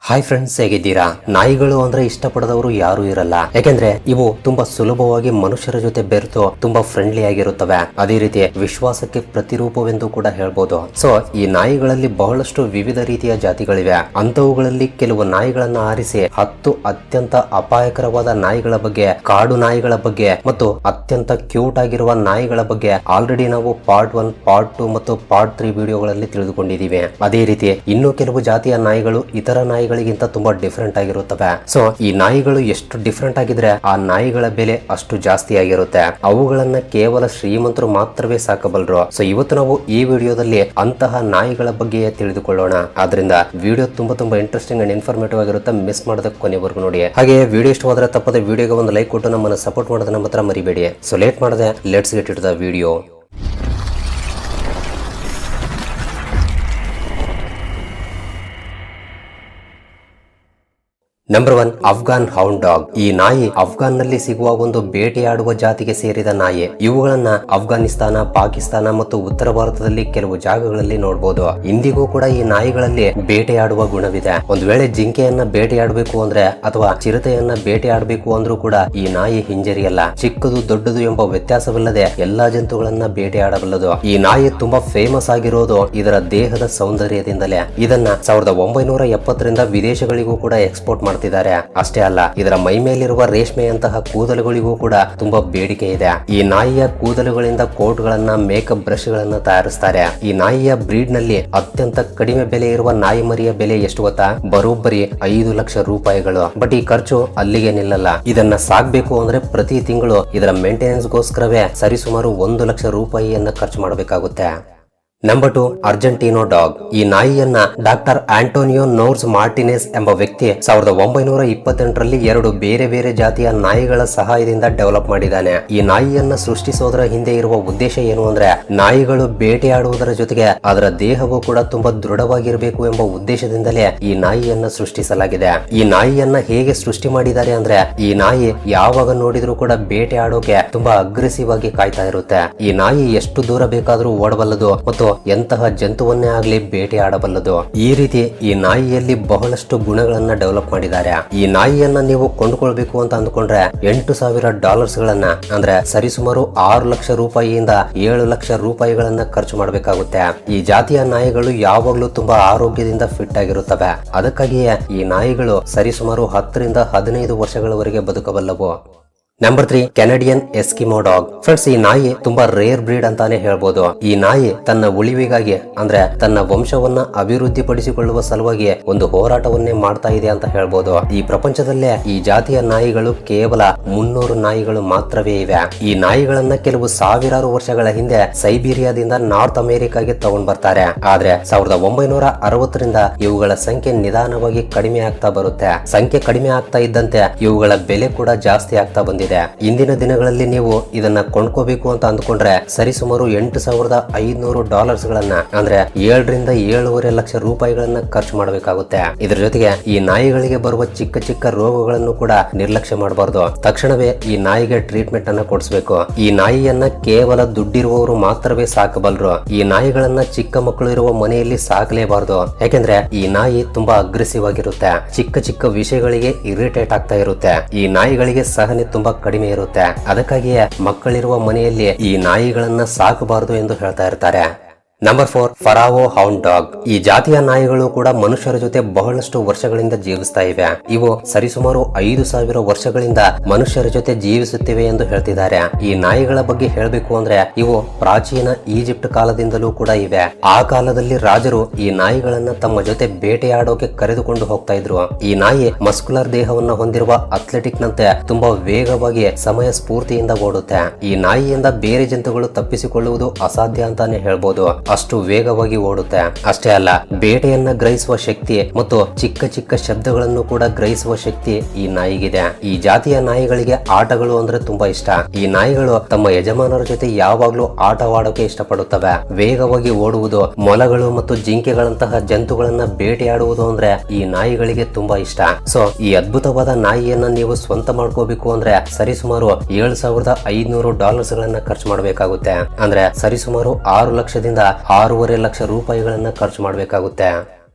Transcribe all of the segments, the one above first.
Hi friends, ಹೇಗಿದ್ದೀರಾ? ನಾಯಿಗಳು ಅಂದ್ರೆ ಇಷ್ಟಪಡದವರು ಯಾರು ಇರಲ್ಲ. ಯಾಕೆಂದ್ರೆ ಇವು ತುಂಬಾ ಸುಲಭವಾಗಿ ಮನುಷ್ಯರ ಜೊತೆ ಬೆರೆತು ತುಂಬಾ ಫ್ರೆಂಡ್ಲಿ ಆಗಿರುತ್ತವೆ. ಅದೇ ರೀತಿ ವಿಶ್ವಾಸಕ್ಕೆ ಪ್ರತಿರೂಪವೆಂದು ಕೂಡ ಹೇಳ್ಬೋದು. ಸೊ ಈ ನಾಯಿಗಳಲ್ಲಿ ಬಹಳಷ್ಟು ವಿವಿಧ ರೀತಿಯ ಜಾತಿಗಳಿವೆ. ಅಂತವುಗಳಲ್ಲಿ ಕೆಲವು ನಾಯಿಗಳನ್ನ ಆರಿಸಿ 10 ಅತ್ಯಂತ ಅಪಾಯಕರವಾದ ನಾಯಿಗಳ ಬಗ್ಗೆ, ಕಾಡು ನಾಯಿಗಳ ಬಗ್ಗೆ ಮತ್ತು ಅತ್ಯಂತ ಕ್ಯೂಟ್ ಆಗಿರುವ ನಾಯಿಗಳ ಬಗ್ಗೆ ಆಲ್ರೆಡಿ ನಾವು ಪಾರ್ಟ್ 1, ಪಾರ್ಟ್ 2 ಮತ್ತು ಪಾರ್ಟ್ 3 ವಿಡಿಯೋಗಳಲ್ಲಿ ತಿಳಿದುಕೊಂಡಿದ್ದೀವಿ. ಅದೇ ರೀತಿ ಇನ್ನೂ ಕೆಲವು ಜಾತಿಯ ನಾಯಿಗಳು ಇತರ ನಾಯಿಗಳಿಗಿಂತ ತುಂಬಾ ಡಿಫರೆಂಟ್ ಆಗಿರುತ್ತವೆ. ಸೊ ಈ ನಾಯಿಗಳು ಎಷ್ಟು ಡಿಫರೆಂಟ್ ಆಗಿದ್ರೆ ಆ ನಾಯಿಗಳ ಬೆಲೆ ಅಷ್ಟು ಜಾಸ್ತಿ ಆಗಿರುತ್ತೆ. ಅವುಗಳನ್ನ ಕೇವಲ ಶ್ರೀಮಂತರು ಮಾತ್ರವೇ ಸಾಕಬಲ್ಲರು. ಸೊ ಇವತ್ತು ನಾವು ಈ ವಿಡಿಯೋದಲ್ಲಿ ಅಂತಹ ನಾಯಿಗಳ ಬಗ್ಗೆ ತಿಳಿದುಕೊಳ್ಳೋಣ. ಆದ್ರಿಂದ ವಿಡಿಯೋ ತುಂಬಾ ಇಂಟ್ರೆಸ್ಟಿಂಗ್ ಅಂಡ್ ಇನ್ಫಾರ್ಮೇಟಿವ್ ಆಗಿರುತ್ತೆ. ಮಿಸ್ ಮಾಡದ ಕೊನೆವರೆಗೂ ನೋಡಿ. ಹಾಗೆ ವಿಡಿಯೋ ಇಷ್ಟವಾದ್ರೆ ತಪ್ಪದೆ ವಿಡಿಯೋಗೆ ಒಂದು ಲೈಕ್ ಕೊಟ್ಟು ನಮ್ಮನ್ನು ಸಪೋರ್ಟ್ ಮಾಡೋದನ್ನ ಮಾತ್ರ ಮರಿಬೇಡಿ. ಸೊ ಲೇಟ್ ಮಾಡದೆ let's get it the video. Number 1, Afghan hound dog. ಈ ನಾಯಿ ಅಫ್ಘಾನ್ ನಲ್ಲಿ ಸಿಗುವ ಒಂದು ಬೇಟೆಯಾಡುವ ಜಾತಿಗೆ ಸೇರಿದ ನಾಯಿ. ಇವುಗಳನ್ನ ಅಫ್ಘಾನಿಸ್ತಾನ, ಪಾಕಿಸ್ತಾನ ಮತ್ತು ಉತ್ತರ ಭಾರತದಲ್ಲಿ ಕೆಲವು ಜಾಗಗಳಲ್ಲಿ ನೋಡಬಹುದು. ಇಂದಿಗೂ ಕೂಡ ಈ ನಾಯಿಗಳಲ್ಲಿ ಬೇಟೆಯಾಡುವ ಗುಣವಿದೆ. ಒಂದು ವೇಳೆ ಜಿಂಕೆಯನ್ನ ಬೇಟೆಯಾಡಬೇಕು ಅಂದ್ರೆ ಅಥವಾ ಚಿರತೆಯನ್ನ ಬೇಟೆಯಾಡಬೇಕು ಅಂದ್ರೂ ಕೂಡ ಈ ನಾಯಿ ಹಿಂಜರಿಯಲ್ಲ. ಚಿಕ್ಕದು ದೊಡ್ಡದು ಎಂಬ ವ್ಯತ್ಯಾಸವಿಲ್ಲದೆ ಎಲ್ಲಾ ಜಂತುಗಳನ್ನ ಬೇಟೆಯಾಡಬಲ್ಲದು. ಈ ನಾಯಿ ತುಂಬಾ ಫೇಮಸ್ ಆಗಿರೋದು ಇದರ ದೇಹದ ಸೌಂದರ್ಯದಿಂದಲೇ. ಇದನ್ನ 1970ರಿಂದ ವಿದೇಶಗಳಿಗೂ ಕೂಡ ಎಕ್ಸ್ಪೋರ್ಟ್ ಮಾಡ್ತಿದ್ದಾರೆ. ಅಷ್ಟೇ ಅಲ್ಲ, ಇದರ ಮೈ ಮೇಲಿರುವ ರೇಷ್ಮೆಯಂತಹ ಕೂದಲುಗಳಿಗೂ ಕೂಡ ತುಂಬಾ ಬೇಡಿಕೆ ಇದೆ. ಈ ನಾಯಿಯ ಕೂದಲುಗಳಿಂದ ಕೋಟ್ ಗಳನ್ನ, ಮೇಕಪ್ ಬ್ರಷ್ ಗಳನ್ನ ತಯಾರಿಸ್ತಾರೆ. ಈ ನಾಯಿಯ ಬ್ರೀಡ್ ನಲ್ಲಿ ಅತ್ಯಂತ ಕಡಿಮೆ ಬೆಲೆ ಇರುವ ನಾಯಿ ಮರಿಯ ಬೆಲೆ ಎಷ್ಟು ಗೊತ್ತಾ? ಬರೋಬ್ಬರಿ 5 ಲಕ್ಷ ರೂಪಾಯಿಗಳು. ಬಟ್ ಈ ಖರ್ಚು ಅಲ್ಲಿಗೆ ನಿಲ್ಲಲ್ಲ. ಇದನ್ನ ಸಾಕ್ಬೇಕು ಅಂದ್ರೆ ಪ್ರತಿ ತಿಂಗಳು ಇದರ ಮೇಂಟೆನೆನ್ಸ್ ಗೋಸ್ಕರವೇ ಸರಿಸುಮಾರು 1 ಲಕ್ಷ ರೂಪಾಯಿಯನ್ನ ಖರ್ಚು ಮಾಡಬೇಕಾಗುತ್ತೆ. Number 2, Argentino dog. ಈ ನಾಯಿಯನ್ನ ಡಾಕ್ಟರ್ ಆಂಟೋನಿಯೋ ನೋರ್ಸ್ ಮಾರ್ಟಿನೆಸ್ ಎಂಬ ವ್ಯಕ್ತಿ 1928ರಲ್ಲಿ 2 ಬೇರೆ ಬೇರೆ ಜಾತಿಯ ನಾಯಿಗಳ ಸಹಾಯದಿಂದ ಡೆವಲಪ್ ಮಾಡಿದ್ದಾನೆ. ಈ ನಾಯಿಯನ್ನ ಸೃಷ್ಟಿಸೋದರ ಹಿಂದೆ ಇರುವ ಉದ್ದೇಶ ಏನು ಅಂದ್ರೆ, ನಾಯಿಗಳು ಬೇಟೆಯಾಡುವುದರ ಜೊತೆಗೆ ಅದರ ದೇಹವು ಕೂಡ ತುಂಬಾ ದೃಢವಾಗಿರಬೇಕು ಎಂಬ ಉದ್ದೇಶದಿಂದಲೇ ಈ ನಾಯಿಯನ್ನ ಸೃಷ್ಟಿಸಲಾಗಿದೆ. ಈ ನಾಯಿಯನ್ನ ಹೇಗೆ ಸೃಷ್ಟಿ ಮಾಡಿದ್ದಾರೆ ಅಂದ್ರೆ, ಈ ನಾಯಿ ಯಾವಾಗ ನೋಡಿದ್ರೂ ಕೂಡ ಬೇಟೆಯಾಡೋಕೆ ತುಂಬಾ ಅಗ್ರೆಸಿವ್ ಆಗಿ ಕಾಯ್ತಾ ಇರುತ್ತೆ. ಈ ನಾಯಿ ಎಷ್ಟು ದೂರ ಬೇಕಾದ್ರೂ ಓಡಬಲ್ಲದು ಮತ್ತು ಎಂತಹ ಜಂತುವನ್ನೇ ಆಗ್ಲಿ ಬೇಟೆಯಾಡಬಲ್ಲದು. ಈ ರೀತಿ ಈ ನಾಯಿಯಲ್ಲಿ ಬಹಳಷ್ಟು ಗುಣಗಳನ್ನ ಡೆವಲಪ್ ಮಾಡಿದ್ದಾರೆ. ಈ ನಾಯಿಯನ್ನ ನೀವು ಕೊಂಡುಕೊಳ್ಬೇಕು ಅಂತ ಅಂದ್ಕೊಂಡ್ರೆ $8,000 ಅಂದ್ರೆ ಸರಿಸುಮಾರು 6 ಲಕ್ಷ ರೂಪಾಯಿಯಿಂದ 7 ಲಕ್ಷ ರೂಪಾಯಿಗಳನ್ನ ಖರ್ಚು ಮಾಡಬೇಕಾಗುತ್ತೆ. ಈ ಜಾತಿಯ ನಾಯಿಗಳು ಯಾವಾಗ್ಲೂ ತುಂಬಾ ಆರೋಗ್ಯದಿಂದ ಫಿಟ್ ಆಗಿರುತ್ತವೆ. ಅದಕ್ಕಾಗಿಯೇ ಈ ನಾಯಿಗಳು ಸರಿಸುಮಾರು 10ರಿಂದ 15 ವರ್ಷಗಳವರೆಗೆ ಬದುಕಬಲ್ಲವು. Number 3, Canadian Eskimo dog. Friends, ಈ ನಾಯಿ ತುಂಬಾ ರೇರ್ ಬ್ರೀಡ್ ಅಂತಾನೆ ಹೇಳ್ಬೋದು. ಈ ನಾಯಿ ತನ್ನ ಉಳಿವಿಗಾಗಿ ಅಂದ್ರೆ ತನ್ನ ವಂಶವನ್ನ ಅಭಿವೃದ್ಧಿಪಡಿಸಿಕೊಳ್ಳುವ ಸಲುವಾಗಿ ಒಂದು ಹೋರಾಟವನ್ನೇ ಮಾಡ್ತಾ ಇದೆ ಅಂತ ಹೇಳ್ಬೋದು. ಈ ಪ್ರಪಂಚದಲ್ಲೇ ಈ ಜಾತಿಯ ನಾಯಿಗಳು ಕೇವಲ 300 ನಾಯಿಗಳು ಮಾತ್ರವೇ ಇವೆ. ಈ ನಾಯಿಗಳನ್ನ ಕೆಲವು ಸಾವಿರಾರು ವರ್ಷಗಳ ಹಿಂದೆ ಸೈಬೀರಿಯಾದಿಂದ ನಾರ್ತ್ ಅಮೆರಿಕಾಗೆ ತಗೊಂಡ್ ಬರ್ತಾರೆ. ಆದ್ರೆ 1960ರಿಂದ ಇವುಗಳ ಸಂಖ್ಯೆ ನಿಧಾನವಾಗಿ ಕಡಿಮೆ ಆಗ್ತಾ ಬರುತ್ತೆ. ಸಂಖ್ಯೆ ಕಡಿಮೆ ಆಗ್ತಾ ಇದ್ದಂತೆ ಇವುಗಳ ಬೆಲೆ ಕೂಡ ಜಾಸ್ತಿ ಆಗ್ತಾ ಬಂದಿದೆ. ಇಂದಿನ ದಿನಗಳಲ್ಲಿ ನೀವು ಇದನ್ನ ಕೊಂಡ್ಕೋಬೇಕು ಅಂತ ಅಂದ್ಕೊಂಡ್ರೆ ಸರಿಸುಮಾರು $8,500 ಅಂದ್ರೆ 7ರಿಂದ 7.5 ಲಕ್ಷ ರೂಪಾಯಿಗಳನ್ನ ಖರ್ಚು ಮಾಡಬೇಕಾಗುತ್ತೆ. ಇದರ ಜೊತೆಗೆ ಈ ನಾಯಿಗಳಿಗೆ ಬರುವ ಚಿಕ್ಕ ಚಿಕ್ಕ ರೋಗಗಳನ್ನು ಕೂಡ ನಿರ್ಲಕ್ಷ್ಯ ಮಾಡಬಾರ್ದು. ತಕ್ಷಣವೇ ಈ ನಾಯಿಗೆ ಟ್ರೀಟ್ಮೆಂಟ್ ಅನ್ನ ಕೊಡಿಸಬೇಕು. ಈ ನಾಯಿಯನ್ನ ಕೇವಲ ದುಡ್ಡಿರುವವರು ಮಾತ್ರವೇ ಸಾಕಬಲ್ಲರು. ಈ ನಾಯಿಗಳನ್ನ ಚಿಕ್ಕ ಮಕ್ಕಳು ಇರುವ ಮನೆಯಲ್ಲಿ ಸಾಕಲೇಬಾರದು. ಯಾಕೆಂದ್ರೆ ಈ ನಾಯಿ ತುಂಬಾ ಅಗ್ರೆಸಿವ್ ಆಗಿರುತ್ತೆ. ಚಿಕ್ಕ ಚಿಕ್ಕ ವಿಷಯಗಳಿಗೆ ಇರಿಟೇಟ್ ಆಗ್ತಾ ಇರುತ್ತೆ. ಈ ನಾಯಿಗಳಿಗೆ ಸಹನೆ ತುಂಬಾ ಕಡಿಮೆ ಇರುತ್ತೆ. ಅದಕ್ಕಾಗಿಯೇ ಮಕ್ಕಳಿರುವ ಮನೆಯಲ್ಲಿ ಈ ನಾಯಿಗಳನ್ನ ಸಾಕಬಾರದು ಎಂದು ಹೇಳ್ತಾ ಇರ್ತಾರೆ. Number 4, Pharaoh hound dog. ಈ ಜಾತಿಯ ನಾಯಿಗಳು ಕೂಡ ಮನುಷ್ಯರ ಜೊತೆ ಬಹಳಷ್ಟು ವರ್ಷಗಳಿಂದ ಜೀವಿಸ್ತಾ ಇವೆ. ಇವು ಸರಿಸುಮಾರು 5,000 ವರ್ಷಗಳಿಂದ ಮನುಷ್ಯರ ಜೊತೆ ಜೀವಿಸುತ್ತಿವೆ ಎಂದು ಹೇಳ್ತಿದ್ದಾರೆ. ಈ ನಾಯಿಗಳ ಬಗ್ಗೆ ಹೇಳಬೇಕು ಅಂದ್ರೆ ಇವು ಪ್ರಾಚೀನ ಈಜಿಪ್ಟ್ ಕಾಲದಿಂದಲೂ ಕೂಡ ಇವೆ. ಆ ಕಾಲದಲ್ಲಿ ರಾಜರು ಈ ನಾಯಿಗಳನ್ನ ತಮ್ಮ ಜೊತೆ ಬೇಟೆಯಾಡೋಕೆ ಕರೆದುಕೊಂಡು ಹೋಗ್ತಾ ಇದ್ರು. ಈ ನಾಯಿ ಮಸ್ಕುಲರ್ ದೇಹವನ್ನ ಹೊಂದಿರುವ ಅಥ್ಲೆಟಿಕ್ ನಂತೆ ತುಂಬಾ ವೇಗವಾಗಿ ಸಮಯ ಸ್ಫೂರ್ತಿಯಿಂದ ಓಡುತ್ತೆ. ಈ ನಾಯಿಯಿಂದ ಬೇರೆ ಜಂತುಗಳು ತಪ್ಪಿಸಿಕೊಳ್ಳುವುದು ಅಸಾಧ್ಯ ಅಂತಾನೆ ಹೇಳ್ಬೋದು. ಅಷ್ಟು ವೇಗವಾಗಿ ಓಡುತ್ತೆ. ಅಷ್ಟೇ ಅಲ್ಲ, ಬೇಟೆಯನ್ನ ಗ್ರಹಿಸುವ ಶಕ್ತಿ ಮತ್ತು ಚಿಕ್ಕ ಚಿಕ್ಕ ಶಬ್ದಗಳನ್ನು ಕೂಡ ಗ್ರಹಿಸುವ ಶಕ್ತಿ ಈ ನಾಯಿಗಿದೆ. ಈ ಜಾತಿಯ ನಾಯಿಗಳಿಗೆ ಆಟಗಳು ಅಂದ್ರೆ ತುಂಬಾ ಇಷ್ಟ. ಈ ನಾಯಿಗಳು ತಮ್ಮ ಯಜಮಾನರ ಜೊತೆ ಯಾವಾಗ್ಲೂ ಆಟವಾಡೋಕೆ ಇಷ್ಟಪಡುತ್ತವೆ. ವೇಗವಾಗಿ ಓಡುವುದು, ಮೊಲಗಳು ಮತ್ತು ಜಿಂಕೆಗಳಂತಹ ಜಂತುಗಳನ್ನ ಬೇಟೆಯಾಡುವುದು ಅಂದ್ರೆ ಈ ನಾಯಿಗಳಿಗೆ ತುಂಬಾ ಇಷ್ಟ. ಸೊ ಈ ಅದ್ಭುತವಾದ ನಾಯಿಯನ್ನ ನೀವು ಸ್ವಂತ ಮಾಡ್ಕೋಬೇಕು ಅಂದ್ರೆ ಸರಿಸುಮಾರು $7,500 ಖರ್ಚು ಮಾಡಬೇಕಾಗುತ್ತೆ. ಅಂದ್ರೆ ಸರಿಸುಮಾರು 6 ಲಕ್ಷದಿಂದ 6.5 ಲಕ್ಷ ರೂಪಾಯಿಗಳನ್ನ ಖರ್ಚು ಮಾಡಬೇಕಾಗುತ್ತೆ.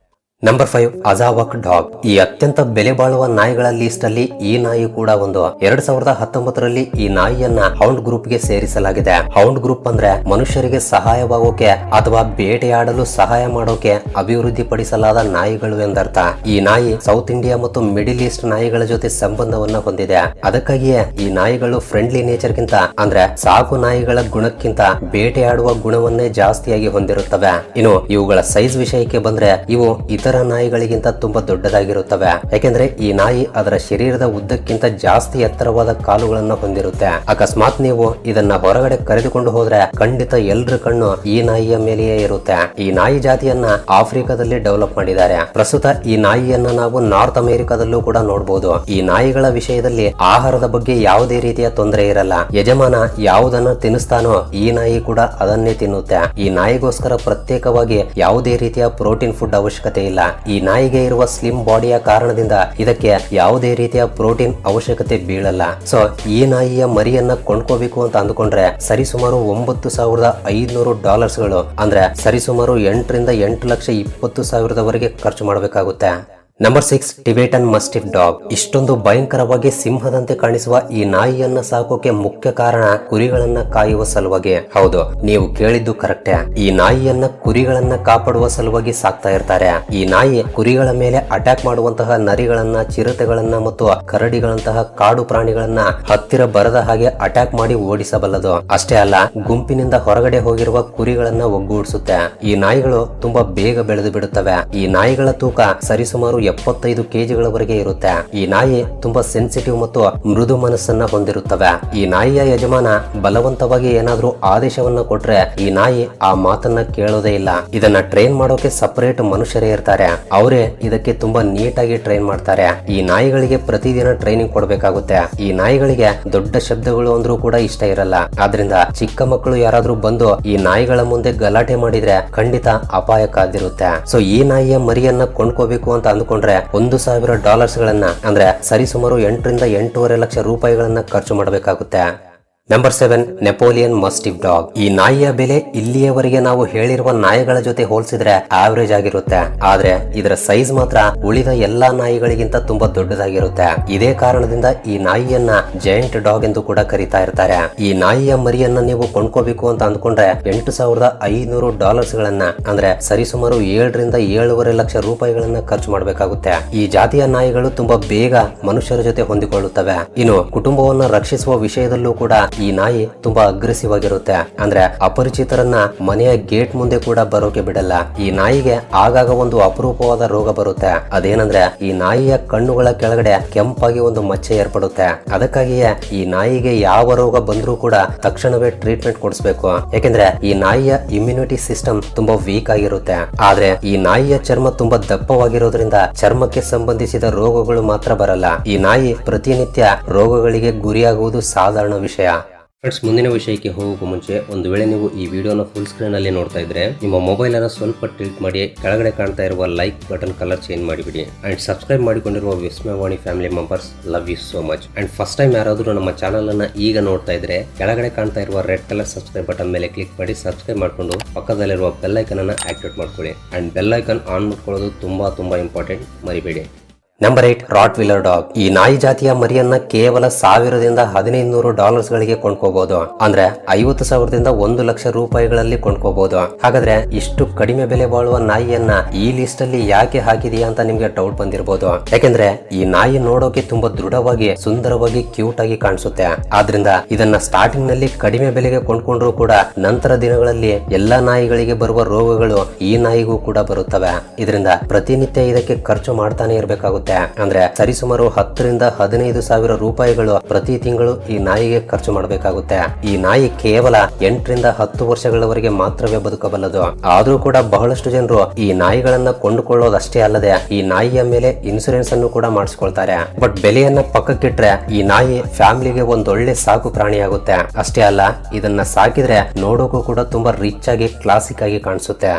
Number 5 Azawakh dog. ಈ ಅತ್ಯಂತ ಬೆಲೆ ಬಾಳುವ ನಾಯಿಗಳ ಲಿಸ್ಟ್ ಅಲ್ಲಿ ಈ ನಾಯಿ ಕೂಡ ಒಂದು. 2019ರಲ್ಲಿ ಈ ನಾಯಿಯನ್ನ ಹೌಂಡ್ ಗ್ರೂಪ್ ಗೆ ಸೇರಿಸಲಾಗಿದೆ. ಹೌಂಡ್ ಗ್ರೂಪ್ ಅಂದ್ರೆ ಮನುಷ್ಯರಿಗೆ ಸಹಾಯವಾಗೋಕೆ ಅಥವಾ ಬೇಟೆಯಾಡಲು ಸಹಾಯ ಮಾಡೋಕೆ ಅಭಿವೃದ್ಧಿ ಪಡಿಸಲಾದ ನಾಯಿಗಳು ಎಂದರ್ಥ. ಈ ನಾಯಿ ಸೌತ್ ಇಂಡಿಯಾ ಮತ್ತು ಮಿಡಿಲ್ ಈಸ್ಟ್ ನಾಯಿಗಳ ಜೊತೆ ಸಂಬಂಧವನ್ನ ಹೊಂದಿದೆ. ಅದಕ್ಕಾಗಿಯೇ ಈ ನಾಯಿಗಳು ಫ್ರೆಂಡ್ಲಿ ನೇಚರ್ ಗಿಂತ ಅಂದ್ರೆ ಸಾಕು ನಾಯಿಗಳ ಗುಣಕ್ಕಿಂತ ಬೇಟೆಯಾಡುವ ಗುಣವನ್ನೇ ಜಾಸ್ತಿಯಾಗಿ ಹೊಂದಿರುತ್ತವೆ. ಇನ್ನು ಇವುಗಳ ಸೈಜ್ ವಿಷಯಕ್ಕೆ ಬಂದ್ರೆ ಇವು ಇತರ ನಾಯಿಗಳಿಗಿಂತ ತುಂಬಾ ದೊಡ್ಡದಾಗಿರುತ್ತವೆ. ಯಾಕೆಂದ್ರೆ ಈ ನಾಯಿ ಅದರ ಶರೀರದ ಉದ್ದಕ್ಕಿಂತ ಜಾಸ್ತಿ ಎತ್ತರವಾದ ಕಾಲುಗಳನ್ನ ಹೊಂದಿರುತ್ತೆ. ಅಕಸ್ಮಾತ್ ನೀವು ಇದನ್ನ ಹೊರಗಡೆ ಕರೆದುಕೊಂಡು ಹೋದ್ರೆ ಖಂಡಿತ ಎಲ್ರ ಕಣ್ಣು ಈ ನಾಯಿಯ ಮೇಲೆಯೇ ಇರುತ್ತೆ. ಈ ನಾಯಿ ಜಾತಿಯನ್ನ ಆಫ್ರಿಕಾದಲ್ಲಿ ಡೆವಲಪ್ ಮಾಡಿದ್ದಾರೆ. ಪ್ರಸ್ತುತ ಈ ನಾಯಿಯನ್ನ ನಾವು ನಾರ್ತ್ ಅಮೆರಿಕಾದಲ್ಲೂ ಕೂಡ ನೋಡಬಹುದು. ಈ ನಾಯಿಗಳ ವಿಷಯದಲ್ಲಿ ಆಹಾರದ ಬಗ್ಗೆ ಯಾವುದೇ ರೀತಿಯ ತೊಂದರೆ ಇರಲ್ಲ. ಯಜಮಾನ ಯಾವುದನ್ನ ತಿನ್ನಿಸ್ತಾನೋ ಈ ನಾಯಿ ಕೂಡ ಅದನ್ನೇ ತಿನ್ನುತ್ತೆ. ಈ ನಾಯಿಗೋಸ್ಕರ ಪ್ರತ್ಯೇಕವಾಗಿ ಯಾವುದೇ ರೀತಿಯ ಪ್ರೋಟೀನ್ ಫುಡ್ ಅವಶ್ಯಕತೆ ಇಲ್ಲ. ಈ ನಾಯಿಗೆ ಇರುವ ಸ್ಲಿಮ್ ಬಾಡಿಯ ಕಾರಣದಿಂದ ಇದಕ್ಕೆ ಯಾವುದೇ ರೀತಿಯ ಪ್ರೋಟೀನ್ ಅವಶ್ಯಕತೆ ಬೀಳಲ್ಲ. ಸೊ ಈ ನಾಯಿಯ ಮರಿಯನ್ನ ಕೊಂಡ್ಕೋಬೇಕು ಅಂತ ಅಂದುಕೊಂಡ್ರೆ ಸರಿಸುಮಾರು $9,500 ಅಂದ್ರೆ ಸರಿಸುಮಾರು 8 ರಿಂದ 8,20,000 ಖರ್ಚು ಮಾಡಬೇಕಾಗುತ್ತೆ. Number 6 Tibetan mastiff dog. ಇಷ್ಟೊಂದು ಭಯಂಕರವಾಗಿ ಸಿಂಹದಂತೆ ಕಾಣಿಸುವ ಈ ನಾಯಿಯನ್ನ ಸಾಕೋಕೆ ಮುಖ್ಯ ಕಾರಣ ಕುರಿಗಳನ್ನ ಕಾಯುವ ಸಲುವಾಗಿ. ಹೌದು, ನೀವು ಕೇಳಿದ್ದು ಕರೆಕ್ಟೇ. ಈ ನಾಯಿಯನ್ನ ಕುರಿಗಳನ್ನ ಕಾಪಾಡುವ ಸಲುವಾಗಿ ಸಾಕ್ತಾ ಇರ್ತಾರೆ. ಈ ನಾಯಿ ಕುರಿಗಳ ಮೇಲೆ ಅಟ್ಯಾಕ್ ಮಾಡುವಂತಹ ನರಿಗಳನ್ನ, ಚಿರತೆಗಳನ್ನ ಮತ್ತು ಕರಡಿಗಳಂತಹ ಕಾಡು ಪ್ರಾಣಿಗಳನ್ನ ಹತ್ತಿರ ಬರದ ಹಾಗೆ ಅಟ್ಯಾಕ್ ಮಾಡಿ ಓಡಿಸಬಲ್ಲದು. ಅಷ್ಟೇ ಅಲ್ಲ, ಗುಂಪಿನಿಂದ ಹೊರಗಡೆ ಹೋಗಿರುವ ಕುರಿಗಳನ್ನ ಒಗ್ಗೂಡಿಸುತ್ತೆ. ಈ ನಾಯಿಗಳು ತುಂಬಾ ಬೇಗ ಬೆಳೆದು ಬಿಡುತ್ತವೆ. ಈ ನಾಯಿಗಳ ತೂಕ ಸರಿಸುಮಾರು 75 kgಗಳವರೆಗೆ ಇರುತ್ತೆ. ಈ ನಾಯಿ ತುಂಬಾ ಸೆನ್ಸಿಟಿವ್ ಮತ್ತು ಮೃದು ಮನಸ್ಸನ್ನ ಹೊಂದಿರುತ್ತವೆ. ಈ ನಾಯಿಯ ಯಜಮಾನ ಬಲವಂತವಾಗಿ ಏನಾದ್ರೂ ಆದೇಶವನ್ನ ಕೊಟ್ರೆ ಈ ನಾಯಿ ಆ ಮಾತನ್ನ ಕೇಳೋದೇ ಇಲ್ಲ. ಇದನ್ನ ಟ್ರೈನ್ ಮಾಡೋಕೆ ಸಪರೇಟ್ ಮನುಷ್ಯರೇ ಇರ್ತಾರೆ. ಅವರೇ ಇದಕ್ಕೆ ತುಂಬಾ ನೀಟಾಗಿ ಟ್ರೈನ್ ಮಾಡ್ತಾರೆ. ಈ ನಾಯಿಗಳಿಗೆ ಪ್ರತಿದಿನ ಟ್ರೈನಿಂಗ್ ಕೊಡಬೇಕಾಗುತ್ತೆ. ಈ ನಾಯಿಗಳಿಗೆ ದೊಡ್ಡ ಶಬ್ದಗಳು ಅಂದ್ರೂ ಕೂಡ ಇಷ್ಟ ಇರಲ್ಲ. ಆದ್ರಿಂದ ಚಿಕ್ಕ ಮಕ್ಕಳು ಯಾರಾದ್ರೂ ಬಂದು ಈ ನಾಯಿಗಳ ಮುಂದೆ ಗಲಾಟೆ ಮಾಡಿದ್ರೆ ಖಂಡಿತ ಅಪಾಯ ಕಾದಿರುತ್ತೆ. ಸೊ ಈ ನಾಯಿಯ ಮರಿಯನ್ನ ಕೊಂಡ್ಕೋಬೇಕು ಅಂತ ಅಂದ್ಕೊಂಡ್ರೆ $1,000 ಅಂದ್ರೆ ಸರಿಸುಮಾರು 8 ರಿಂದ 8.5 ಲಕ್ಷ ರೂಪಾಯಿಗಳನ್ನ ಖರ್ಚು ಮಾಡಬೇಕಾಗುತ್ತೆ. Number 7 Napoleon mastiff dog. ಈ ನಾಯಿಯ ಬೆಲೆ ಇಲ್ಲಿಯವರೆಗೆ ನಾವು ಹೇಳಿರುವ ನಾಯಿಗಳ ಜೊತೆ ಹೋಲಿಸಿದ್ರೆ ಆವರೇಜ್ ಆಗಿರುತ್ತೆ. ಆದ್ರೆ ಇದರ ಸೈಜ್ ಮಾತ್ರ ಉಳಿದ ಎಲ್ಲಾ ನಾಯಿಗಳಿಗಿಂತ ತುಂಬಾ ದೊಡ್ಡದಾಗಿರುತ್ತೆ. ಇದೇ ಕಾರಣದಿಂದ ಈ ನಾಯಿಯನ್ನ ಜೈಂಟ್ ಡಾಗ್ ಎಂದು ಕೂಡ ಕರೀತಾ ಇರ್ತಾರೆ. ಈ ನಾಯಿಯ ಮರಿಯನ್ನ ನೀವು ಕೊಂಡ್ಕೋಬೇಕು ಅಂತ ಅಂದ್ಕೊಂಡ್ರೆ $8,500 ಅಂದ್ರೆ ಸರಿಸುಮಾರು 7 ರಿಂದ 7.5 ಲಕ್ಷ ರೂಪಾಯಿಗಳನ್ನ ಖರ್ಚು ಮಾಡಬೇಕಾಗುತ್ತೆ. ಈ ಜಾತಿಯ ನಾಯಿಗಳು ತುಂಬಾ ಬೇಗ ಮನುಷ್ಯರ ಜೊತೆ ಹೊಂದಿಕೊಳ್ಳುತ್ತವೆ. ಇನ್ನು ಕುಟುಂಬವನ್ನ ರಕ್ಷಿಸುವ ವಿಷಯದಲ್ಲೂ ಕೂಡ ಈ ನಾಯಿ ತುಂಬಾ ಅಗ್ರೆಸಿವ್ ಆಗಿರುತ್ತೆ. ಅಂದ್ರೆ ಅಪರಿಚಿತರನ್ನ ಮನೆಯ ಗೇಟ್ ಮುಂದೆ ಕೂಡ ಬರೋಕೆ ಬಿಡಲ್ಲ. ಈ ನಾಯಿಗೆ ಆಗಾಗ ಒಂದು ಅಪರೂಪವಾದ ರೋಗ ಬರುತ್ತೆ. ಅದೇನಂದ್ರೆ ಈ ನಾಯಿಯ ಕಣ್ಣುಗಳ ಕೆಳಗಡೆ ಕೆಂಪಾಗಿ ಒಂದು ಮಚ್ಚೆ ಏರ್ಪಡುತ್ತೆ. ಅದಕ್ಕಾಗಿಯೇ ಈ ನಾಯಿಗೆ ಯಾವ ರೋಗ ಬಂದ್ರೂ ಕೂಡ ತಕ್ಷಣವೇ ಟ್ರೀಟ್ಮೆಂಟ್ ಕೊಡಿಸ್ಬೇಕು. ಯಾಕೆಂದ್ರೆ ಈ ನಾಯಿಯ ಇಮ್ಯುನಿಟಿ ಸಿಸ್ಟಮ್ ತುಂಬಾ ವೀಕ್ ಆಗಿರುತ್ತೆ. ಆದ್ರೆ ಈ ನಾಯಿಯ ಚರ್ಮ ತುಂಬಾ ದಪ್ಪವಾಗಿರೋದ್ರಿಂದ ಚರ್ಮಕ್ಕೆ ಸಂಬಂಧಿಸಿದ ರೋಗಗಳು ಮಾತ್ರ ಬರಲ್ಲ. ಈ ನಾಯಿ ಪ್ರತಿನಿತ್ಯ ರೋಗಗಳಿಗೆ ಗುರಿಯಾಗುವುದು ಸಾಧಾರಣ ವಿಷಯ. ಫ್ರೆಂಡ್ಸ್, ಮುಂದಿನ ವಿಷಯಕ್ಕೆ ಹೋಗೋಕೆ ಮುಂಚೆ ಒಂದು ವೇಳೆ ನೀವು ಈ ವಿಡಿಯೋನ ಫುಲ್ ಸ್ಕ್ರೀನ್ ಅಲ್ಲಿ ನೋಡ್ತಾ ಇದ್ರೆ ನಿಮ್ಮ ಮೊಬೈಲ್ ಅನ್ನು ಸ್ವಲ್ಪ ಟಿಲ್ಟ್ ಮಾಡಿ ಕೆಳಗಡೆ ಕಾಣ್ತಾ ಇರುವ ಲೈಕ್ ಬಟನ್ ಕಲರ್ ಚೇಂಜ್ ಮಾಡಿಬಿಡಿ. ಅಂಡ್ ಸಬ್ಸ್ಕ್ರೈಬ್ ಮಾಡಿಕೊಂಡಿರುವ Vismayavani family members, love you so much. And first time ಯಾರಾದರೂ ನಮ್ಮ ಚಾನಲ್ ಅನ್ನ ಈಗ ನೋಡ್ತಾ ಇದ್ರೆ ಕೆಳಗಡೆ ಕಾಣ್ತಾ ಇರುವ ರೆಡ್ ಕಲರ್ ಸಬ್ಸ್ಕ್ರೈಬ್ ಬಟನ್ ಮೇಲೆ ಕ್ಲಿಕ್ ಮಾಡಿ ಸಬ್ಸ್ಕ್ರೈಬ್ ಮಾಡ್ಕೊಂಡು ಪಕ್ಕದಲ್ಲಿರುವ ಬೆಲ್ ಐಕನ್ ಅನ್ನ ಆಕ್ಟಿವೇಟ್ ಮಾಡ್ಕೊಳ್ಳಿ. ಅಂಡ್ ಬೆಲ್ ಐಕನ್ ಆನ್ ಮಾಡ್ಕೊಳ್ಳೋದು ತುಂಬಾ ಇಂಪಾರ್ಟೆಂಟ್, ಮರಿಬೇಡಿ. Number 8 rottweiler dog. ಈ ನಾಯಿ ಜಾತಿಯ ಮರಿಯನ್ನ ಕೇವಲ $1,000 ರಿಂದ $1,500 ಕೊಂಡ್ಕೋಬಹುದು. ಅಂದ್ರೆ 50,000 ದಿಂದ 1 ಲಕ್ಷ ರೂಪಾಯಿಗಳಲ್ಲಿ ಕೊಂಡ್ಕೋಬಹುದು. ಹಾಗಾದ್ರೆ ಇಷ್ಟು ಕಡಿಮೆ ಬೆಲೆ ಬಾಳುವ ನಾಯಿಯನ್ನ ಈ ಲಿಸ್ಟ್ ಅಲ್ಲಿ ಯಾಕೆ ಹಾಕಿದೀಯಾ ಅಂತ ನಿಮ್ಗೆ ಡೌಟ್ ಬಂದಿರಬಹುದು. ಯಾಕೆಂದ್ರೆ ಈ ನಾಯಿ ನೋಡೋಕೆ ತುಂಬಾ ದೃಢವಾಗಿ, ಸುಂದರವಾಗಿ, ಕ್ಯೂಟ್ ಆಗಿ ಕಾಣಿಸುತ್ತೆ. ಆದ್ರಿಂದ ಇದನ್ನ ಸ್ಟಾರ್ಟಿಂಗ್ ನಲ್ಲಿ ಕಡಿಮೆ ಬೆಲೆಗೆ ಕೊಂಡ್ಕೊಂಡ್ರು ಕೂಡ ನಂತರ ದಿನಗಳಲ್ಲಿ ಎಲ್ಲಾ ನಾಯಿಗಳಿಗೆ ಬರುವ ರೋಗಗಳು ಈ ನಾಯಿಗೂ ಕೂಡ ಬರುತ್ತವೆ. ಇದರಿಂದ ಪ್ರತಿನಿತ್ಯ ಇದಕ್ಕೆ ಖರ್ಚು ಮಾಡ್ತಾನೆ ಇರಬೇಕಾಗುತ್ತೆ. ಅಂದ್ರೆ ಸರಿಸುಮಾರು 10 ರಿಂದ 15,000 ರೂಪಾಯಿಗಳು ಪ್ರತಿ ತಿಂಗಳು ಈ ನಾಯಿಗೆ ಖರ್ಚು ಮಾಡಬೇಕಾಗುತ್ತೆ. ಈ ನಾಯಿ ಕೇವಲ 8 ರಿಂದ 10 ವರ್ಷಗಳವರೆಗೆ ಮಾತ್ರವೇ ಬದುಕಬಲ್ಲದು. ಆದ್ರೂ ಕೂಡ ಬಹಳಷ್ಟು ಜನರು ಈ ನಾಯಿಗಳನ್ನ ಕೊಂಡುಕೊಳ್ಳೋದಷ್ಟೇ ಅಲ್ಲದೆ ಈ ನಾಯಿಯ ಮೇಲೆ ಇನ್ಸೂರೆನ್ಸ್ ಅನ್ನು ಕೂಡ ಮಾಡಿಸ್ಕೊಳ್ತಾರೆ. ಬಟ್ ಬೆಲೆಯನ್ನ ಪಕ್ಕಕ್ಕಿಟ್ರೆ ಈ ನಾಯಿ ಫ್ಯಾಮಿಲಿಗೆ ಒಂದೊಳ್ಳೆ ಸಾಕು ಪ್ರಾಣಿಯಾಗುತ್ತೆ. ಅಷ್ಟೇ ಅಲ್ಲ, ಇದನ್ನ ಸಾಕಿದ್ರೆ ನೋಡೋಕು ಕೂಡ ತುಂಬಾ ರಿಚ್ ಆಗಿ, ಕ್ಲಾಸಿಕ್ ಆಗಿ ಕಾಣಿಸುತ್ತೆ.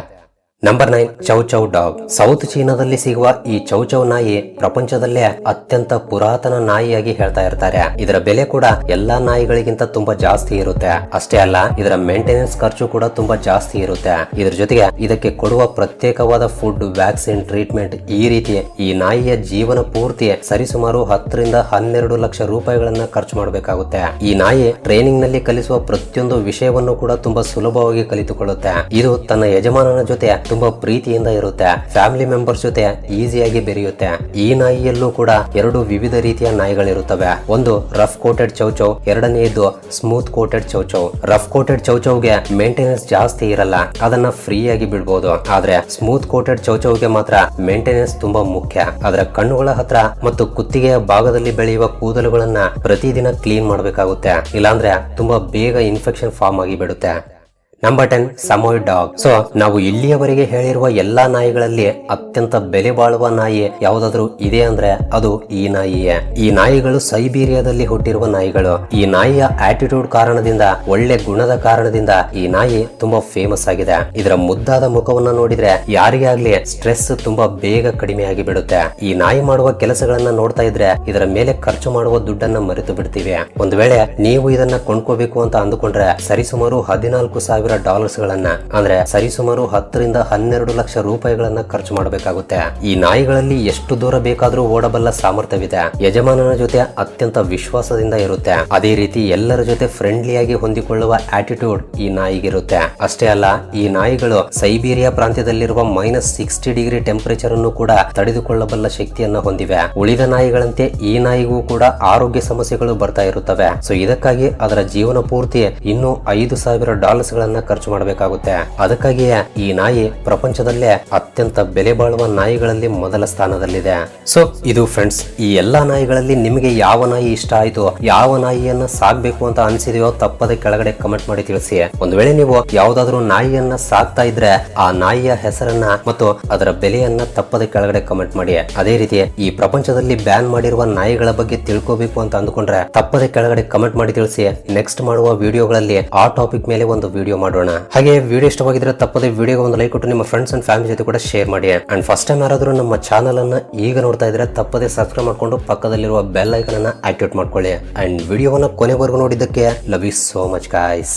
Number 9 chow chow dog. South ಚೀನಾದಲ್ಲಿ ಸಿಗುವ ಈ ಚೌ ಚೌ ನಾಯಿ ಪ್ರಪಂಚದಲ್ಲೇ ಅತ್ಯಂತ ಪುರಾತನ ನಾಯಿಯಾಗಿ ಹೇಳ್ತಾ ಇರ್ತಾರೆ. ಇದರ ಬೆಲೆ ಕೂಡ ಎಲ್ಲಾ ನಾಯಿಗಳಿಗಿಂತ ತುಂಬಾ ಜಾಸ್ತಿ ಇರುತ್ತೆ. ಅಷ್ಟೇ ಅಲ್ಲ, ಇದರ ಮೇಂಟೆನೆನ್ಸ್ ಖರ್ಚು ಕೂಡ ತುಂಬಾ ಜಾಸ್ತಿ ಇರುತ್ತೆ. ಇದರ ಜೊತೆಗೆ ಇದಕ್ಕೆ ಕೊಡುವ ಪ್ರತ್ಯೇಕವಾದ ಫುಡ್, ವ್ಯಾಕ್ಸಿನ್, ಟ್ರೀಟ್ಮೆಂಟ್ ಈ ರೀತಿ ಈ ನಾಯಿಯ ಜೀವನ ಪೂರ್ತಿ ಸರಿಸುಮಾರು 10 ರಿಂದ 12 ಲಕ್ಷ ರೂಪಾಯಿಗಳನ್ನ ಖರ್ಚು ಮಾಡಬೇಕಾಗುತ್ತೆ. ಈ ನಾಯಿ ಟ್ರೈನಿಂಗ್ ನಲ್ಲಿ ಕಲಿಸುವ ಪ್ರತಿಯೊಂದು ವಿಷಯವನ್ನು ಕೂಡ ತುಂಬಾ ಸುಲಭವಾಗಿ ಕಲಿತುಕೊಳ್ಳುತ್ತೆ. ಇದು ತನ್ನ ಯಜಮಾನನ ಜೊತೆ ತುಂಬಾ ಪ್ರೀತಿಯಿಂದ ಇರುತ್ತೆ. ಫ್ಯಾಮಿಲಿ ಮೆಂಬರ್ಸ್ ಜೊತೆ ಈಸಿಯಾಗಿ ಬೆರೆಯುತ್ತೆ. ಈ ನಾಯಿಯಲ್ಲೂ ಕೂಡ 2 ವಿವಿಧ ರೀತಿಯ ನಾಯಿಗಳಿರುತ್ತವೆ. ಒಂದು ರಫ್ ಕೋಟೆಡ್ ಚೌ ಚೌ, ಎರಡನೆಯದು smooth coated chow chow. Rough coated chow ಚೌಗೆ ಮೇಂಟೆನೆನ್ಸ್ ಜಾಸ್ತಿ ಇರಲ್ಲ, ಅದನ್ನ ಫ್ರೀ ಆಗಿ ಬಿಡಬಹುದು. ಆದ್ರೆ ಸ್ಮೂತ್ ಕೋಟೆಡ್ ಚೌ ಚೌಗೆ ಮಾತ್ರ ಮೇಂಟೆನೆನ್ಸ್ ತುಂಬಾ ಮುಖ್ಯ. ಅದರ ಕಣ್ಣುಗಳ ಹತ್ರ ಮತ್ತು ಕುತ್ತಿಗೆಯ ಭಾಗದಲ್ಲಿ ಬೆಳೆಯುವ ಕೂದಲುಗಳನ್ನ ಪ್ರತಿದಿನ ಕ್ಲೀನ್ ಮಾಡಬೇಕಾಗುತ್ತೆ. ಇಲ್ಲಾಂದ್ರೆ ತುಂಬಾ ಬೇಗ ಇನ್ಫೆಕ್ಷನ್ ಫಾರ್ಮ್ ಆಗಿ ಬಿಡುತ್ತೆ. Number 10 ಸಮೋಯ್ dog. ಸೊ ನಾವು ಇಲ್ಲಿಯವರೆಗೆ ಹೇಳಿರುವ ಎಲ್ಲಾ ನಾಯಿಗಳಲ್ಲಿ ಅತ್ಯಂತ ಬೆಲೆ ಬಾಳುವ ನಾಯಿ ಯಾವುದಾದ್ರೂ ಇದೆ ಅಂದ್ರೆ ಅದು ಈ ನಾಯಿಯೇ. ಈ ನಾಯಿಗಳು ಸೈಬೀರಿಯಾದಲ್ಲಿ ಹುಟ್ಟಿರುವ ನಾಯಿಗಳು. ಈ ನಾಯಿಯ ಆಟಿಟ್ಯೂಡ್ ಕಾರಣದಿಂದ, ಒಳ್ಳೆ ಗುಣದ ಕಾರಣದಿಂದ ಈ ನಾಯಿ ತುಂಬಾ ಫೇಮಸ್ ಆಗಿದೆ. ಇದರ ಮುದ್ದಾದ ಮುಖವನ್ನ ನೋಡಿದ್ರೆ ಯಾರಿಗೇ ಆಗ್ಲಿ ಸ್ಟ್ರೆಸ್ ತುಂಬಾ ಬೇಗ ಕಡಿಮೆ ಆಗಿ ಬಿಡುತ್ತೆ. ಈ ನಾಯಿ ಮಾಡುವ ಕೆಲಸಗಳನ್ನ ನೋಡ್ತಾ ಇದ್ರೆ ಇದರ ಮೇಲೆ ಖರ್ಚು ಮಾಡುವ ದುಡ್ಡನ್ನ ಮರೆತು ಬಿಡ್ತೀವಿ. ಒಂದು ವೇಳೆ ನೀವು ಇದನ್ನ ಕೊಂಡ್ಕೋಬೇಕು ಅಂತ ಅಂದುಕೊಂಡ್ರೆ ಸರಿಸುಮಾರು $14,000 ಅಂದ್ರೆ ಸರಿಸುಮಾರು 10 ರಿಂದ 12 ಲಕ್ಷ ರೂಪಾಯಿಗಳನ್ನ ಖರ್ಚು ಮಾಡಬೇಕಾಗುತ್ತೆ. ಈ ನಾಯಿಗಳಲ್ಲಿ ಎಷ್ಟು ದೂರ ಬೇಕಾದ್ರೂ ಓಡಬಲ್ಲ ಸಾಮರ್ಥ್ಯವಿದೆ. ಯಜಮಾನನ ಜೊತೆ ಅತ್ಯಂತ ವಿಶ್ವಾಸದಿಂದ ಇರುತ್ತೆ. ಅದೇ ರೀತಿ ಎಲ್ಲರ ಜೊತೆ ಫ್ರೆಂಡ್ಲಿಯಾಗಿ ಹೊಂದಿಕೊಳ್ಳುವ ಆಟಿಟ್ಯೂಡ್ ಈ ನಾಯಿಗಿರುತ್ತೆ. ಅಷ್ಟೇ ಅಲ್ಲ, ಈ ನಾಯಿಗಳು ಸೈಬೀರಿಯಾ ಪ್ರಾಂತ್ಯದಲ್ಲಿರುವ -60 ಡಿಗ್ರಿ ಟೆಂಪರೇಚರ್ ಅನ್ನು ಕೂಡ ತಡೆದುಕೊಳ್ಳಬಲ್ಲ ಶಕ್ತಿಯನ್ನ ಹೊಂದಿವೆ. ಉಳಿದ ನಾಯಿಗಳಂತೆ ಈ ನಾಯಿಗೂ ಕೂಡ ಆರೋಗ್ಯ ಸಮಸ್ಯೆಗಳು ಬರ್ತಾ ಇರುತ್ತವೆ. ಸೊ ಇದಕ್ಕಾಗಿ ಅದರ ಜೀವನ ಪೂರ್ತಿ ಇನ್ನೂ $5,000 ಖರ್ಚು ಮಾಡಬೇಕಾಗುತ್ತೆ. ಅದಕ್ಕಾಗಿಯೇ ಈ ನಾಯಿ ಪ್ರಪಂಚದಲ್ಲೇ ಅತ್ಯಂತ ಬೆಲೆ ಬಾಳುವ ನಾಯಿಗಳಲ್ಲಿ ಮೊದಲ ಸ್ಥಾನದಲ್ಲಿದೆ. ಸೊ ಇದು ಫ್ರೆಂಡ್ಸ್, ಈ ಎಲ್ಲಾ ನಾಯಿಗಳಲ್ಲಿ ನಿಮಗೆ ಯಾವ ನಾಯಿ ಇಷ್ಟ ಆಯ್ತು, ಯಾವ ನಾಯಿಯನ್ನ ಸಾಕ್ಬೇಕು ಅಂತ ಅನ್ಸಿದೆಯೋ ತಪ್ಪದೆ ಕೆಳಗಡೆ ಕಮೆಂಟ್ ಮಾಡಿ ತಿಳಿಸಿ. ಒಂದು ವೇಳೆ ನೀವು ಯಾವ್ದಾದ್ರು ನಾಯಿಯನ್ನ ಸಾಕ್ತಾ ಇದ್ರೆ ಆ ನಾಯಿಯ ಹೆಸರನ್ನ ಮತ್ತು ಅದರ ಬೆಲೆಯನ್ನ ತಪ್ಪದೆ ಕೆಳಗಡೆ ಕಮೆಂಟ್ ಮಾಡಿ. ಅದೇ ರೀತಿ ಈ ಪ್ರಪಂಚದಲ್ಲಿ ಬ್ಯಾನ್ ಮಾಡಿರುವ ನಾಯಿಗಳ ಬಗ್ಗೆ ತಿಳ್ಕೋಬೇಕು ಅಂತ ಅಂದುಕೊಂಡ್ರೆ ತಪ್ಪದೆ ಕೆಳಗಡೆ ಕಮೆಂಟ್ ಮಾಡಿ ತಿಳಿಸಿ. ನೆಕ್ಸ್ಟ್ ಮಾಡುವ ವಿಡಿಯೋಗಳಲ್ಲಿ ಆ ಟಾಪಿಕ್ ಮೇಲೆ ಒಂದು ವಿಡಿಯೋ ಮಾಡೋಣ. ಹಾಗೆ ವಿಡಿಯೋ ಇಷ್ಟವಾಗಿದ್ರೆ ತಪ್ಪದೆ ವಿಡಿಯೋಗೆ ಒಂದು ಲೈಕ್ ಕೊಟ್ಟು ನಿಮ್ಮ ಫ್ರೆಂಡ್ಸ್ ಅಂಡ್ ಫ್ಯಾಮಿಲಿ ಜೊತೆ ಕೂಡ ಶೇರ್ ಮಾಡಿ. ಅಂಡ್ ಫಸ್ಟ್ ಟೈಮ್ ಯಾರಾದ್ರೂ ನಮ್ಮ ಚಾನಲ್ ಅನ್ನ ಈಗ ನೋಡ್ತಾ ಇದ್ರೆ ತಪ್ಪದೆ ಸಬ್ಸ್ಕ್ರೈಬ್ ಮಾಡ್ಕೊಂಡು ಪಕ್ಕದಲ್ಲಿರುವ ಬೆಲ್ ಐಕನ್ ಅನ್ನ ಆಕ್ಟಿವೇಟ್ ಮಾಡ್ಕೊಳ್ಳಿ. ಅಂಡ್ ವಿಡಿಯೋವನ್ನ ಕೊನೆವರೆಗೂ ನೋಡಿದ್ದಕ್ಕೆ love you so much guys.